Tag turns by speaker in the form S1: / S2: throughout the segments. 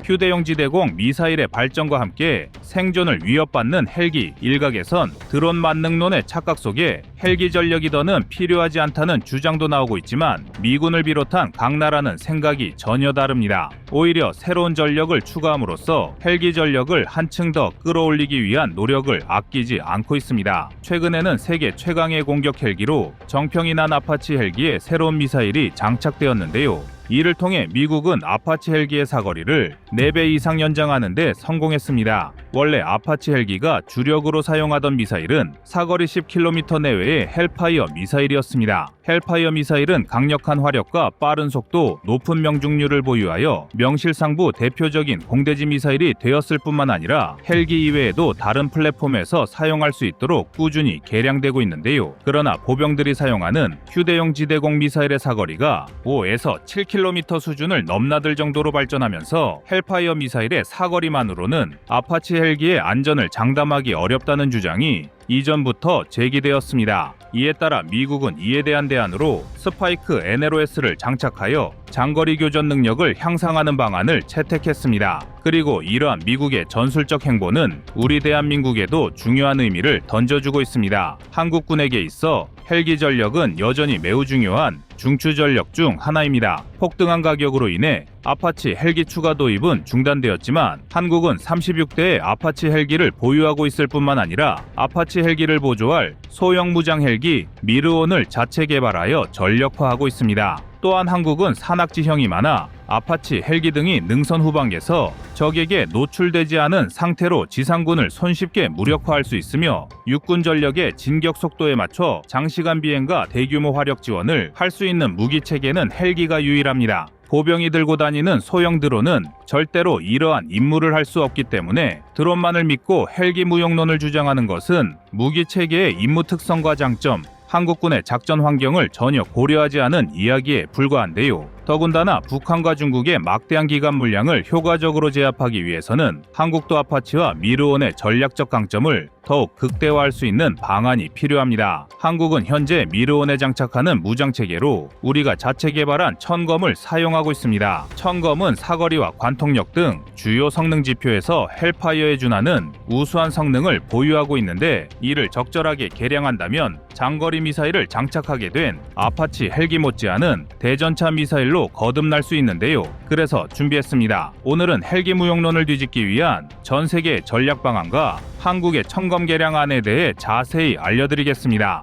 S1: 휴대용 지대공 미사일의 발전과 함께 생존을 위협받는 헬기 일각에선 드론 만능론의 착각 속에 헬기 전력이 더는 필요하지 않다는 주장도 나오고 있지만 미군을 비롯한 각 나라는 생각이 전혀 다릅니다. 오히려 새로운 전력을 추가함으로써 헬기 전력을 한층 더 끌어올리기 위한 노력을 아끼지 않고 있습니다. 최근에는 세계 최강의 공격 헬기로 정평이 난 아파치 헬기에 새로운 미사일이 장착되었는데요. 이를 통해 미국은 아파치 헬기의 사거리를 4배 이상 연장하는 데 성공했습니다. 원래 아파치 헬기가 주력으로 사용하던 미사일은 사거리 10km 내외의 헬파이어 미사일이었습니다. 헬파이어 미사일은 강력한 화력과 빠른 속도, 높은 명중률을 보유하여 명실상부 대표적인 공대지 미사일이 되었을 뿐만 아니라 헬기 이외에도 다른 플랫폼에서 사용할 수 있도록 꾸준히 개량되고 있는데요. 그러나 보병들이 사용하는 휴대용 지대공 미사일의 사거리가 5에서 7km 수준을 넘나들 정도로 발전하면서 헬파이어 미사일의 사거리만으로는 아파치 헬기의 안전을 장담하기 어렵다는 주장이 이전부터 제기되었습니다. 이에 따라 미국은 이에 대한 대안으로 스파이크 NLOS를 장착하여 장거리 교전 능력을 향상하는 방안을 채택했습니다. 그리고 이러한 미국의 전술적 행보는 우리 대한민국에도 중요한 의미를 던져주고 있습니다. 한국군에게 있어 헬기 전력은 여전히 매우 중요한 중추 전력 중 하나입니다. 폭등한 가격으로 인해 아파치 헬기 추가 도입은 중단되었지만 한국은 36대의 아파치 헬기를 보유하고 있을 뿐만 아니라 아파치 헬기를 보조할 소형 무장 헬기 미르온을 자체 개발하여 전력화하고 있습니다. 또한 한국은 산악지형이 많아 아파치 헬기 등이 능선 후방에서 적에게 노출되지 않은 상태로 지상군을 손쉽게 무력화할 수 있으며 육군 전력의 진격 속도에 맞춰 장시간 비행과 대규모 화력 지원을 할 수 있는 무기체계는 헬기가 유일합니다. 보병이 들고 다니는 소형 드론은 절대로 이러한 임무를 할 수 없기 때문에 드론만을 믿고 헬기 무용론을 주장하는 것은 무기체계의 임무 특성과 장점, 한국군의 작전 환경을 전혀 고려하지 않은 이야기에 불과한데요. 더군다나 북한과 중국의 막대한 기관 물량을 효과적으로 제압하기 위해서는 한국도 아파치와 미르온의 전략적 강점을 더욱 극대화할 수 있는 방안이 필요합니다. 한국은 현재 미르온에 장착하는 무장체계로 우리가 자체 개발한 천검을 사용하고 있습니다. 천검은 사거리와 관통력 등 주요 성능 지표에서 헬파이어에 준하는 우수한 성능을 보유하고 있는데 이를 적절하게 개량한다면 장거리 미사일을 장착하게 된 아파치 헬기 못지않은 대전차 미사일로 거듭날 수 있는데요. 그래서 준비했습니다. 오늘은 헬기 무용론을 뒤집기 위한 전 세계 전략 방안과 한국의 천검 개량안에 대해 자세히 알려드리겠습니다.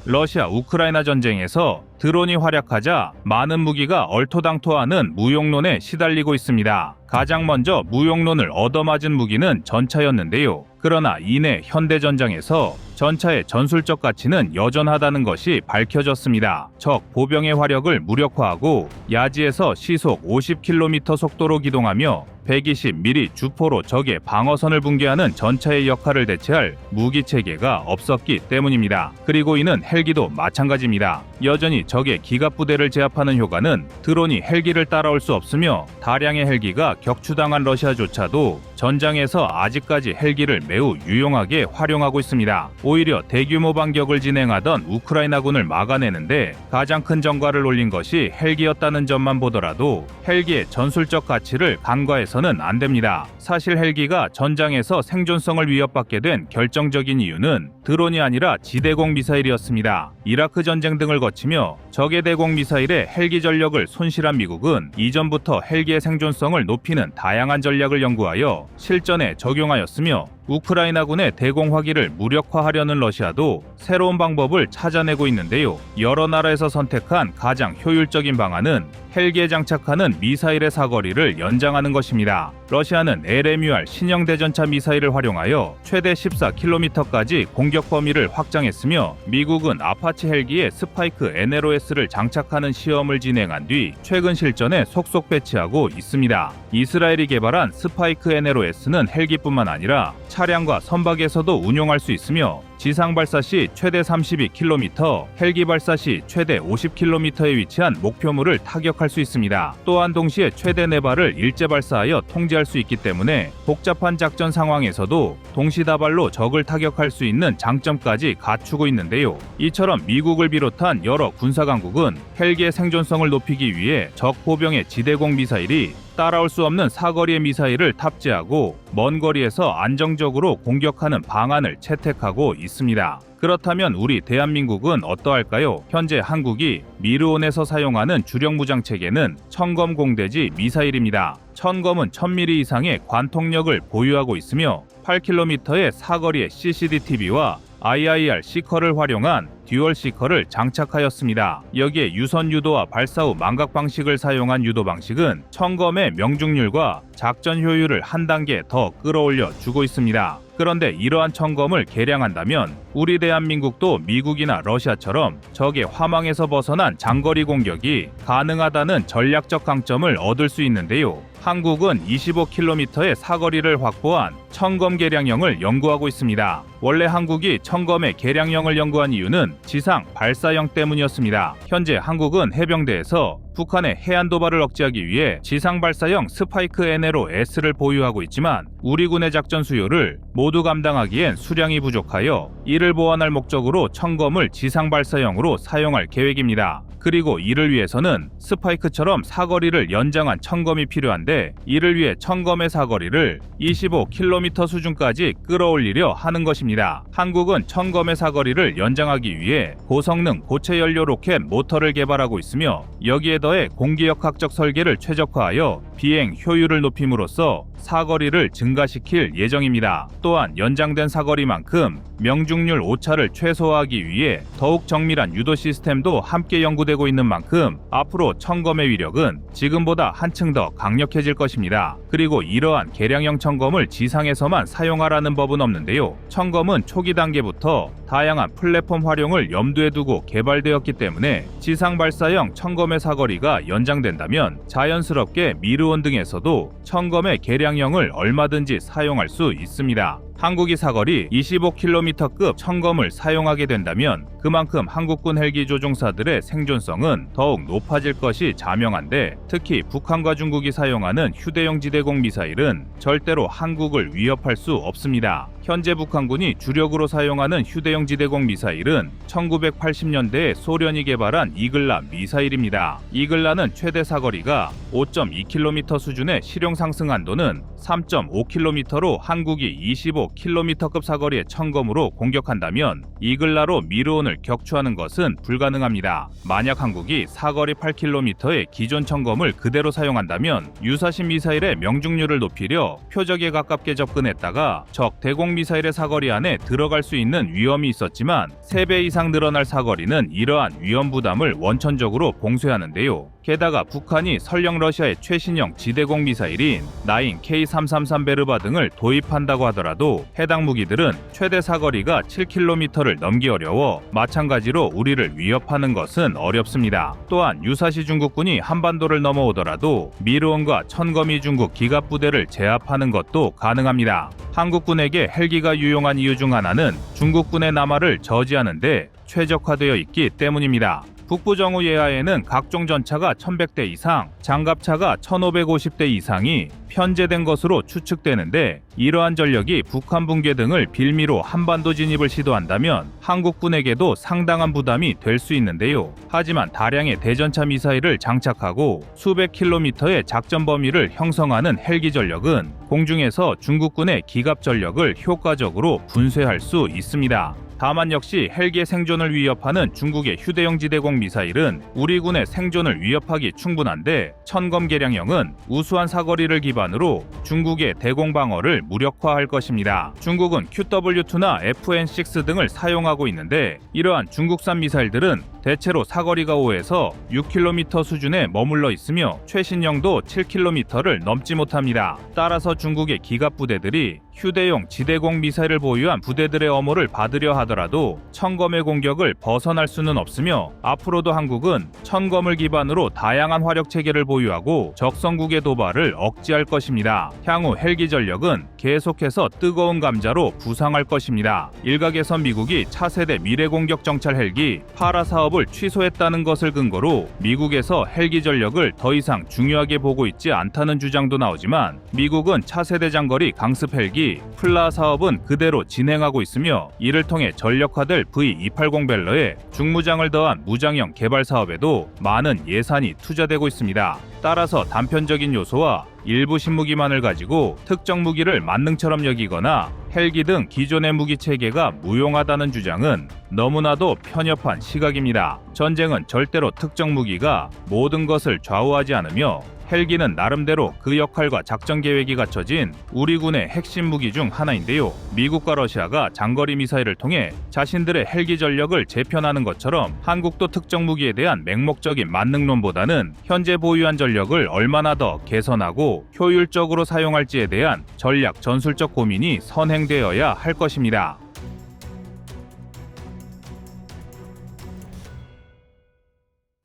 S1: 러시아 우크라이나 전쟁에서 드론이 활약하자 많은 무기가 얼토당토하는 무용론에 시달리고 있습니다. 가장 먼저 무용론을 얻어맞은 무기는 전차였는데요. 그러나 이내 현대전장에서 전차의 전술적 가치는 여전하다는 것이 밝혀졌습니다. 적 보병의 화력을 무력화하고 야지에서 시속 50km 속도로 기동하며 120mm 주포로 적의 방어선을 붕괴하는 전차의 역할을 대체할 무기체계가 없었기 때문입니다. 그리고 이는 헬기도 마찬가지입니다. 여전히 적의 기갑부대를 제압하는 효과는 드론이 헬기를 따라올 수 없으며 다량의 헬기가 격추당한 러시아조차도 전장에서 아직까지 헬기를 매우 유용하게 활용하고 있습니다. 오히려 대규모 반격을 진행하던 우크라이나군을 막아내는데 가장 큰 전과를 올린 것이 헬기였다는 점만 보더라도 헬기의 전술적 가치를 간과해서는 안 됩니다. 사실 헬기가 전장에서 생존성을 위협받게 된 결정적인 이유는 드론이 아니라 지대공 미사일이었습니다. 이라크 전쟁 등을 거치며 적의 대공 미사일에 헬기 전력을 손실한 미국은 이전부터 헬기의 생존성을 높이는 다양한 전략을 연구하여 실전에 적용하였으며 우크라이나군의 대공화기를 무력화하려는 러시아도 새로운 방법을 찾아내고 있는데요. 여러 나라에서 선택한 가장 효율적인 방안은 헬기에 장착하는 미사일의 사거리를 연장하는 것입니다. 러시아는 LMUR 신형 대전차 미사일을 활용하여 최대 14km까지 공격 범위를 확장했으며 미국은 아파치 헬기에 스파이크 NLOS를 장착하는 시험을 진행한 뒤 최근 실전에 속속 배치하고 있습니다. 이스라엘이 개발한 스파이크 NLOS는 헬기뿐만 아니라 차량과 선박에서도 운용할 수 있으며 지상 발사 시 최대 32km, 헬기 발사 시 최대 50km에 위치한 목표물을 타격할 수 있습니다. 또한 동시에 최대 4발을 일제 발사하여 통제할 수 있기 때문에 복잡한 작전 상황에서도 동시다발로 적을 타격할 수 있는 장점까지 갖추고 있는데요. 이처럼 미국을 비롯한 여러 군사강국은 헬기의 생존성을 높이기 위해 적 보병의 지대공 미사일이 따라올 수 없는 사거리의 미사일을 탑재하고 먼 거리에서 안정적으로 공격하는 방안을 채택하고 있습니다. 그렇다면 우리 대한민국은 어떠할까요? 현재 한국이 미르온에서 사용하는 주력 무장 체계는 천검 공대지 미사일입니다. 천검은 1000mm 이상의 관통력을 보유하고 있으며 8km의 사거리의 CCD-TV와 IIR 시커를 활용한 듀얼 시커를 장착하였습니다. 여기에 유선 유도와 발사 후 망각 방식을 사용한 유도 방식은 천검의 명중률과 작전 효율을 한 단계 더 끌어올려 주고 있습니다. 그런데 이러한 천검을 개량한다면 우리 대한민국도 미국이나 러시아처럼 적의 화망에서 벗어난 장거리 공격이 가능하다는 전략적 강점을 얻을 수 있는데요. 한국은 25km의 사거리를 확보한 천검 개량형을 연구하고 있습니다. 원래 한국이 천검의 개량형을 연구한 이유는 지상 발사형 때문이었습니다. 현재 한국은 해병대에서 북한의 해안 도발을 억제하기 위해 지상 발사형 스파이크 NLO-S를 보유하고 있지만 우리 군의 작전 수요를 모두 감당하기엔 수량이 부족하여 이를 보완할 목적으로 천검을 지상 발사형으로 사용할 계획입니다. 그리고 이를 위해서는 스파이크처럼 사거리를 연장한 천검이 필요한데 이를 위해 천검의 사거리를 25km 수준까지 끌어올리려 하는 것입니다. 한국은 천검의 사거리를 연장하기 위해 고성능 고체 연료 로켓 모터를 개발하고 있으며 여기에 더해 공기역학적 설계를 최적화하여 비행 효율을 높임으로써 사거리를 증가시킬 예정입니다. 또한 연장된 사거리만큼 명중률 오차를 최소화하기 위해 더욱 정밀한 유도 시스템도 함께 연구되고 있는 만큼 앞으로 천검의 위력은 지금보다 한층 더 강력해질 것입니다. 그리고 이러한 개량형 천검을 지상에서만 사용하라는 법은 없는데요. 천검은 초기 단계부터 다양한 플랫폼 활용을 염두에 두고 개발되었기 때문에 지상 발사형 천검의 사거리가 연장된다면 자연스럽게 미르온 등에서도 천검의 개량형을 얼마든지 사용할 수 있습니다. 한국이 사거리 25km급 천검을 사용하게 된다면 그만큼 한국군 헬기 조종사들의 생존성은 더욱 높아질 것이 자명한데 특히 북한과 중국이 사용하는 휴대용 지대공 미사일은 절대로 한국을 위협할 수 없습니다. 현재 북한군이 주력으로 사용하는 휴대용 지대공 미사일은 1980년대에 소련이 개발한 이글라 미사일입니다. 이글라는 최대 사거리가 5.2km 수준의 실용 상승 한도는 3.5km로 한국이 25km급 사거리의 천검으로 공격한다면 이글라로 미르온을 격추하는 것은 불가능합니다. 만약 한국이 사거리 8km의 기존 천검을 그대로 사용한다면 유사신 미사일의 명중률을 높이려 표적에 가깝게 접근했다가 적 대공 미사일의 사거리 안에 들어갈 수 있는 위험이 있었지만 3배 이상 늘어날 사거리는 이러한 위험 부담을 원천적으로 봉쇄하는데요. 게다가 북한이 설령 러시아의 최신형 지대공 미사일인 9K333 베르바 등을 도입한다고 하더라도 해당 무기들은 최대 사거리가 7km를 넘기 어려워 마찬가지로 우리를 위협하는 것은 어렵습니다. 또한 유사시 중국군이 한반도를 넘어오더라도 미르온과 천검이 중국 기갑부대를 제압하는 것도 가능합니다. 한국군에게 헬기가 유용한 이유 중 하나는 중국군의 남하를 저지하는 데 최적화되어 있기 때문입니다. 북부 정우 예하에는 각종 전차가 1100대 이상, 장갑차가 1550대 이상이 편제된 것으로 추측되는데 이러한 전력이 북한 붕괴 등을 빌미로 한반도 진입을 시도한다면 한국군에게도 상당한 부담이 될 수 있는데요. 하지만 다량의 대전차 미사일을 장착하고 수백 킬로미터의 작전 범위를 형성하는 헬기 전력은 공중에서 중국군의 기갑 전력을 효과적으로 분쇄할 수 있습니다. 다만 역시 헬기의 생존을 위협하는 중국의 휴대용 지대공 미사일은 우리 군의 생존을 위협하기 충분한데 천검 개량형은 우수한 사거리를 기반으로 중국의 대공 방어를 무력화할 것입니다. 중국은 QW2나 FN6 등을 사용하고 있는데 이러한 중국산 미사일들은 대체로 사거리가 5에서 6km 수준에 머물러 있으며 최신형도 7km를 넘지 못합니다. 따라서 중국의 기갑 부대들이 휴대용 지대공 미사일을 보유한 부대들의 엄호를 받으려 하더라도 천검의 공격을 벗어날 수는 없으며 앞으로도 한국은 천검을 기반으로 다양한 화력 체계를 보유하고 적성국의 도발을 억제할 것입니다. 향후 헬기 전력은 계속해서 뜨거운 감자로 부상할 것입니다. 일각에선 미국이 차세대 미래공격 정찰 헬기 파라 사업을 취소했다는 것을 근거로 미국에서 헬기 전력을 더 이상 중요하게 보고 있지 않다는 주장도 나오지만 미국은 차세대 장거리 강습 헬기 플라 사업은 그대로 진행하고 있으며 이를 통해 전력화될 V280 벨러에 중무장을 더한 무장형 개발 사업에도 많은 예산이 투자되고 있습니다. 따라서 단편적인 요소와 일부 신무기만을 가지고 특정 무기를 만능처럼 여기거나 헬기 등 기존의 무기 체계가 무용하다는 주장은 너무나도 편협한 시각입니다. 전쟁은 절대로 특정 무기가 모든 것을 좌우하지 않으며 헬기는 나름대로 그 역할과 작전 계획이 갖춰진 우리 군의 핵심 무기 중 하나인데요. 미국과 러시아가 장거리 미사일을 통해 자신들의 헬기 전력을 재편하는 것처럼 한국도 특정 무기에 대한 맹목적인 만능론보다는 현재 보유한 전력을 얼마나 더 개선하고 효율적으로 사용할지에 대한 전략 전술적 고민이 선행되어야 할 것입니다.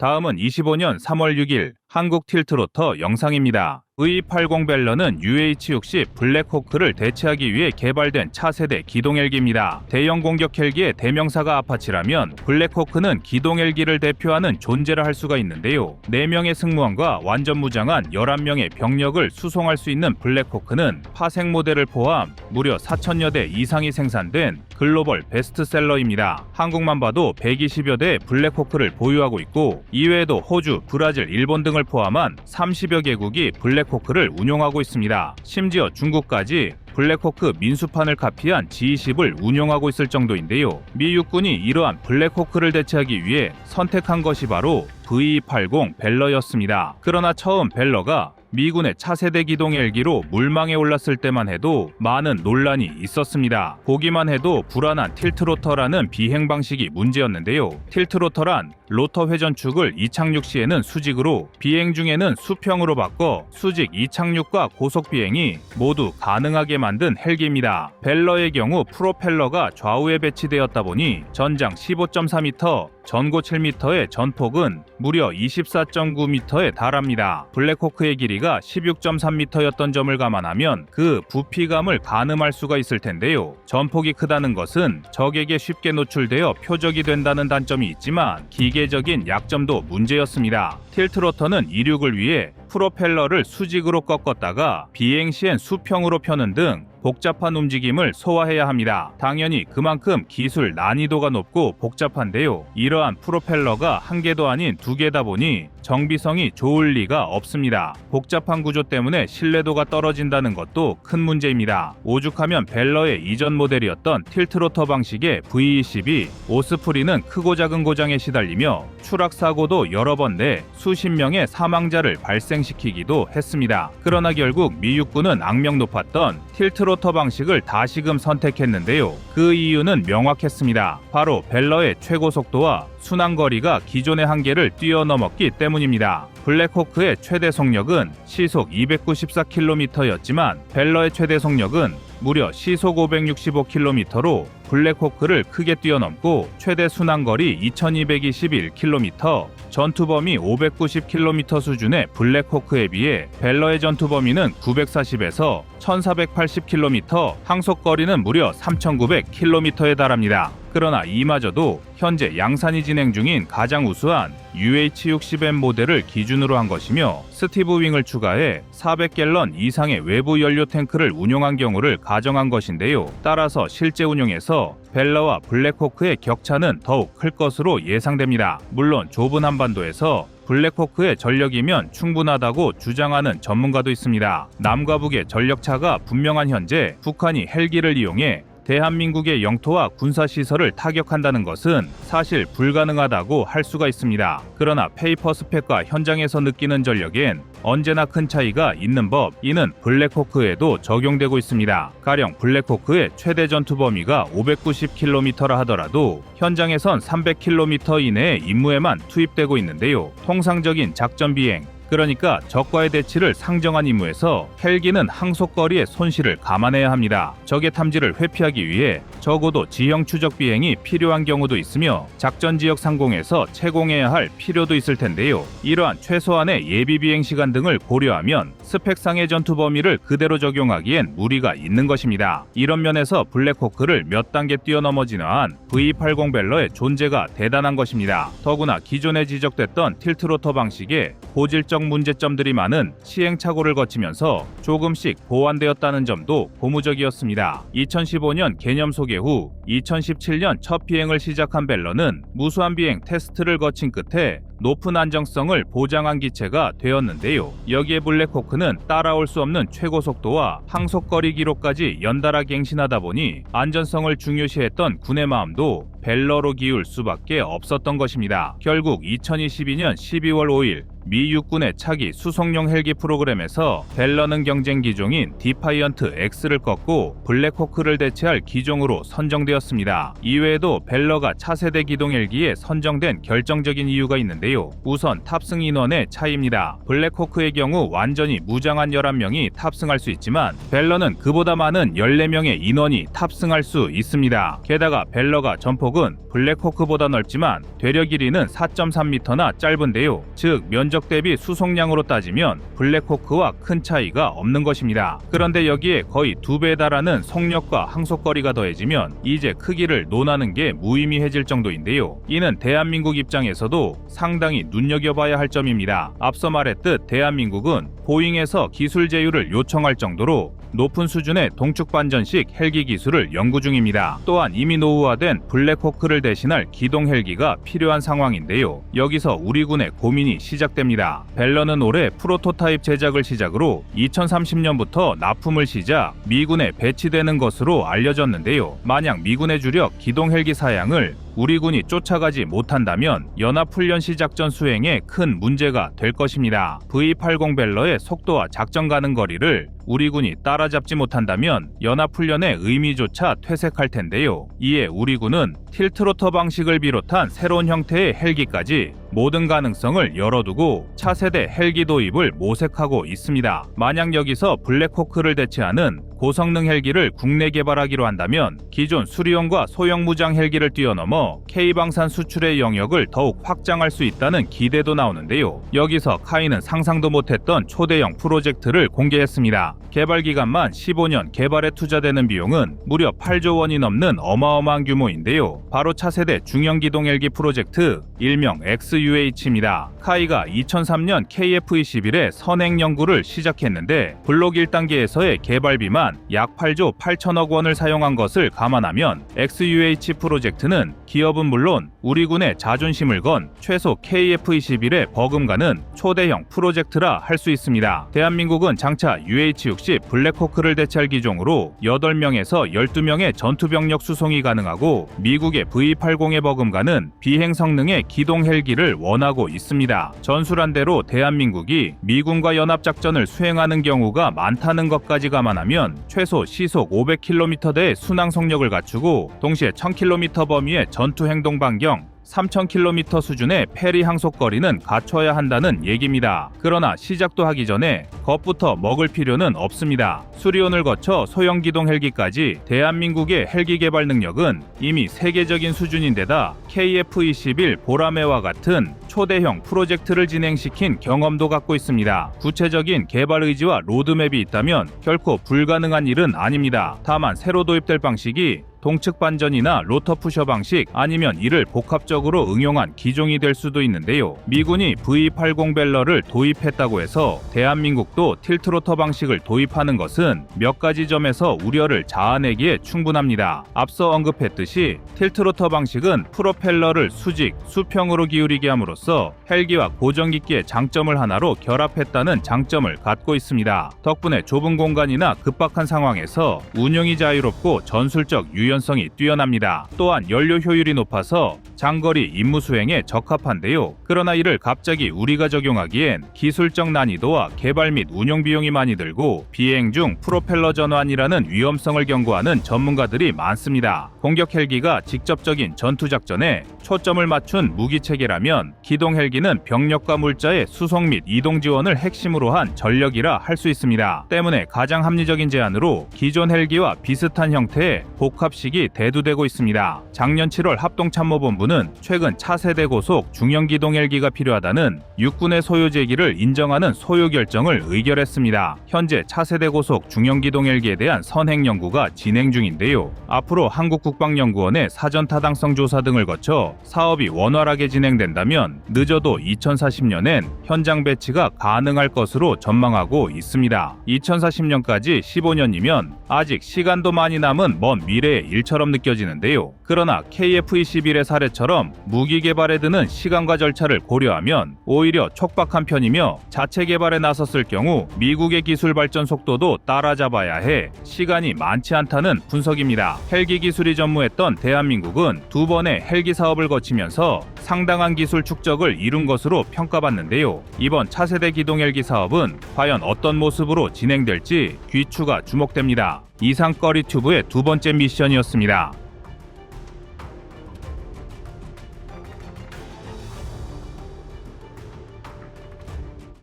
S1: 다음은 25년 3월 6일 한국 틸트로터 영상입니다. V80 벨러는 UH-60 블랙호크를 대체하기 위해 개발된 차세대 기동헬기입니다. 대형 공격 헬기의 대명사가 아파치라면 블랙호크는 기동헬기를 대표하는 존재라 할 수가 있는데요. 4명의 승무원과 완전 무장한 11명의 병력을 수송할 수 있는 블랙호크는 파생 모델을 포함 무려 4,000여 대 이상이 생산된 글로벌 베스트셀러입니다. 한국만 봐도 120여 대의 블랙호크를 보유하고 있고 이외에도 호주, 브라질, 일본 등을 포함한 30여 개국이 블랙호크를 운용하고 있습니다. 심지어 중국까지 블랙호크 민수판을 카피한 G20을 운용하고 있을 정도인데요. 미 육군이 이러한 블랙호크를 대체하기 위해 선택한 것이 바로 V80 벨러였습니다. 그러나 처음 벨러가 미군의 차세대 기동 헬기로 물망에 올랐을 때만 해도 많은 논란이 있었습니다. 보기만 해도 불안한 틸트로터라는 비행 방식이 문제였는데요. 틸트로터란 로터 회전축을 이착륙 시에는 수직으로, 비행 중에는 수평으로 바꿔 수직 이착륙과 고속 비행이 모두 가능하게 만든 헬기입니다. 벨러의 경우 프로펠러가 좌우에 배치되었다 보니 전장 15.4m, 전고 7m의 전폭은 무려 24.9m에 달합니다. 블랙호크의 길이가 16.3m였던 점을 감안하면 그 부피감을 가늠할 수가 있을 텐데요. 전폭이 크다는 것은 적에게 쉽게 노출되어 표적이 된다는 단점이 있지만 기계적인 약점도 문제였습니다. 틸트로터는 이륙을 위해 프로펠러를 수직으로 꺾었다가 비행 시엔 수평으로 펴는 등 복잡한 움직임을 소화해야 합니다. 당연히 그만큼 기술 난이도가 높고 복잡한데요. 이러한 프로펠러가 한 개도 아닌 두 개다 보니 정비성이 좋을 리가 없습니다. 복잡한 구조 때문에 신뢰도가 떨어진다는 것도 큰 문제입니다. 오죽하면 벨러의 이전 모델이었던 틸트로터 방식의 V20이 오스프리는 크고 작은 고장에 시달리며 추락사고도 여러 번 내 수십 명의 사망자를 발생시키기도 했습니다. 그러나 결국 미 육군은 악명 높았던 틸트로터 방식을 다시금 선택했는데요. 그 이유는 명확했습니다. 바로 벨러의 최고 속도와 순항거리가 기존의 한계를 뛰어넘었기 때문입니다. 블랙호크의 최대 속력은 시속 294km였지만 벨러의 최대 속력은 무려 시속 565km로 블랙호크를 크게 뛰어넘고 최대 순항거리 2221km, 전투범위 590km 수준의 블랙호크에 비해 벨러의 전투범위는 940에서 1480km, 항속거리는 무려 3900km에 달합니다. 그러나 이마저도 현재 양산이 진행 중인 가장 우수한 UH-60M 모델을 기준으로 한 것이며 스티브 윙을 추가해 400갤런 이상의 외부 연료 탱크를 운용한 경우를 가정한 것인데요. 따라서 실제 운용에서 벨러와 블랙호크의 격차는 더욱 클 것으로 예상됩니다. 물론 좁은 한반도에서 블랙호크의 전력이면 충분하다고 주장하는 전문가도 있습니다. 남과 북의 전력차가 분명한 현재 북한이 헬기를 이용해 대한민국의 영토와 군사시설을 타격한다는 것은 사실 불가능하다고 할 수가 있습니다. 그러나 페이퍼 스펙과 현장에서 느끼는 전력엔 언제나 큰 차이가 있는 법, 이는 블랙호크에도 적용되고 있습니다. 가령 블랙호크의 최대 전투 범위가 590km라 하더라도 현장에선 300km 이내의 임무에만 투입되고 있는데요. 통상적인 작전 비행, 그러니까 적과의 대치를 상정한 임무에서 헬기는 항속거리의 손실을 감안해야 합니다. 적의 탐지를 회피하기 위해 적어도 지형 추적 비행이 필요한 경우도 있으며 작전 지역 상공에서 채공해야 할 필요도 있을 텐데요. 이러한 최소한의 예비 비행 시간 등을 고려하면 스펙상의 전투 범위를 그대로 적용하기엔 무리가 있는 것입니다. 이런 면에서 블랙호크를 몇 단계 뛰어넘어 진화한 V80 벨러의 존재가 대단한 것입니다. 더구나 기존에 지적됐던 틸트로터 방식에 고질적 문제점들이 많은 시행착오를 거치면서 조금씩 보완되었다는 점도 고무적이었습니다. 2015년 개념 소개 후 2017년 첫 비행을 시작한 벨러는 무수한 비행 테스트를 거친 끝에 높은 안정성을 보장한 기체가 되었는데요. 여기에 블랙호크는 따라올 수 없는 최고 속도와 항속거리 기록까지 연달아 갱신하다 보니 안전성을 중요시했던 군의 마음도 벨러로 기울 수밖에 없었던 것입니다. 결국 2022년 12월 5일 미 육군의 차기 수송용 헬기 프로그램에서 벨러는 경쟁 기종인 디파이언트 X를 꺾고 블랙호크를 대체할 기종으로 선정되었습니다. 이외에도 벨러가 차세대 기동 헬기에 선정된 결정적인 이유가 있는데요. 우선 탑승 인원의 차이입니다. 블랙호크의 경우 완전히 무장한 11명이 탑승할 수 있지만 벨러는 그보다 많은 14명의 인원이 탑승할 수 있습니다. 게다가 벨러가 전폭은 블랙호크보다 넓지만 되려 길이는 4.3m나 짧은데요. 즉 면적 대비 수송량으로 따지면 블랙호크와 큰 차이가 없는 것입니다. 그런데 여기에 거의 2배에 달하는 속력과 항속거리가 더해지면 이제 크기를 논하는 게 무의미해질 정도인데요. 이는 대한민국 입장에서도 상당히 눈여겨봐야 할 점입니다. 앞서 말했듯 대한민국은 보잉에서 기술 제휴를 요청할 정도로 높은 수준의 동축반전식 헬기 기술을 연구 중입니다. 또한 이미 노후화된 블랙호크를 대신할 기동 헬기가 필요한 상황인데요. 여기서 우리 군의 고민이 시작됩니다. 벨러는 올해 프로토타입 제작을 시작으로 2030년부터 납품을 시작, 미군에 배치되는 것으로 알려졌는데요. 만약 미군의 주력 기동 헬기 사양을 우리 군이 쫓아가지 못한다면 연합훈련 시작전 수행에 큰 문제가 될 것입니다. V80 벨러의 속도와 작전 가능 거리를 우리 군이 따라잡지 못한다면 연합훈련의 의미조차 퇴색할 텐데요. 이에 우리 군은 틸트로터 방식을 비롯한 새로운 형태의 헬기까지 모든 가능성을 열어두고 차세대 헬기 도입을 모색하고 있습니다. 만약 여기서 블랙호크를 대체하는 고성능 헬기를 국내 개발하기로 한다면 기존 수리용과 소형 무장 헬기를 뛰어넘어 K방산 수출의 영역을 더욱 확장할 수 있다는 기대도 나오는데요. 여기서 카이는 상상도 못했던 초대형 프로젝트를 공개했습니다. 개발 기간만 15년, 개발에 투자되는 비용은 무려 8조 원이 넘는 어마어마한 규모인데요. 바로 차세대 중형기동 헬기 프로젝트 일명 XUH입니다. 카이가 2003년 KF-21의 선행 연구를 시작했는데 블록 1단계에서의 개발비만 약 8조 8천억 원을 사용한 것을 감안하면 XUH 프로젝트는 기업은 물론 우리 군의 자존심을 건 최소 KF-21의 버금가는 초대형 프로젝트라 할 수 있습니다. 대한민국은 장차 UH-60 블랙호크를 대체할 기종으로 8명에서 12명의 전투병력 수송이 가능하고 미국의 V80의 버금가는 비행 성능의 기동 헬기를 원하고 있습니다. 전술한 대로 대한민국이 미군과 연합작전을 수행하는 경우가 많다는 것까지 감안하면 최소 시속 500km대의 순항 속력을 갖추고 동시에 1000km 범위의 전투 행동 반경 3000km 수준의 페리 항속거리는 갖춰야 한다는 얘기입니다. 그러나 시작도 하기 전에 겁부터 먹을 필요는 없습니다. 수리온을 거쳐 소형 기동 헬기까지 대한민국의 헬기 개발 능력은 이미 세계적인 수준인데다 KF-21 보라매와 같은 초대형 프로젝트를 진행시킨 경험도 갖고 있습니다. 구체적인 개발 의지와 로드맵이 있다면 결코 불가능한 일은 아닙니다. 다만 새로 도입될 방식이 동측 반전이나 로터 푸셔 방식 아니면 이를 복합적으로 응용한 기종이 될 수도 있는데요. 미군이 V80 벨러를 도입했다고 해서 대한민국도 틸트로터 방식을 도입하는 것은 몇 가지 점에서 우려를 자아내기에 충분합니다. 앞서 언급했듯이 틸트로터 방식은 프로펠러를 수직, 수평으로 기울이게 함으로써 헬기와 고정기기의 장점을 하나로 결합했다는 장점을 갖고 있습니다. 덕분에 좁은 공간이나 급박한 상황에서 운용이 자유롭고 전술적 유연성이 뛰어납니다. 또한 연료 효율이 높아서 장거리 임무 수행에 적합한데요. 그러나 이를 갑자기 우리가 적용하기엔 기술적 난이도와 개발 및 운용 비용이 많이 들고 비행 중 프로펠러 전환이라는 위험성을 경고하는 전문가들이 많습니다. 공격 헬기가 직접적인 전투 작전에 초점을 맞춘 무기 체계라면 기동 헬기는 병력과 물자의 수송 및 이동 지원을 핵심으로 한 전력이라 할 수 있습니다. 때문에 가장 합리적인 제안으로 기존 헬기와 비슷한 형태의 복합식이 대두되고 있습니다. 작년 7월 합동참모본부는 최근 차세대 고속 중형 기동 헬기가 필요하다는 육군의 소요 제기를 인정하는 소요 결정을 의결했습니다. 현재 차세대 고속 중형 기동 헬기에 대한 선행 연구가 진행 중인데요. 앞으로 한국국방연구원의 사전 타당성 조사 등을 거쳐 사업이 원활하게 진행된다면 늦어도 2040년엔 현장 배치가 가능할 것으로 전망하고 있습니다. 2040년까지 15년이면 아직 시간도 많이 남은 먼 미래의 일처럼 느껴지는데요. 그러나 KF-21의 사례처럼 무기 개발에 드는 시간과 절차를 고려하면 오히려 촉박한 편이며 자체 개발에 나섰을 경우 미국의 기술 발전 속도도 따라잡아야 해 시간이 많지 않다는 분석입니다. 헬기 기술이 전무했던 대한민국은 두 번의 헬기 사업을 거치면서 상당한 기술 축적을 이룬 것으로 평가받는데요. 이번 차세대 기동 헬기 사업은 과연 어떤 모습으로 진행될지 귀추가 주목됩니다. 이상 꺼리튜브의 두 번째 미션이었습니다.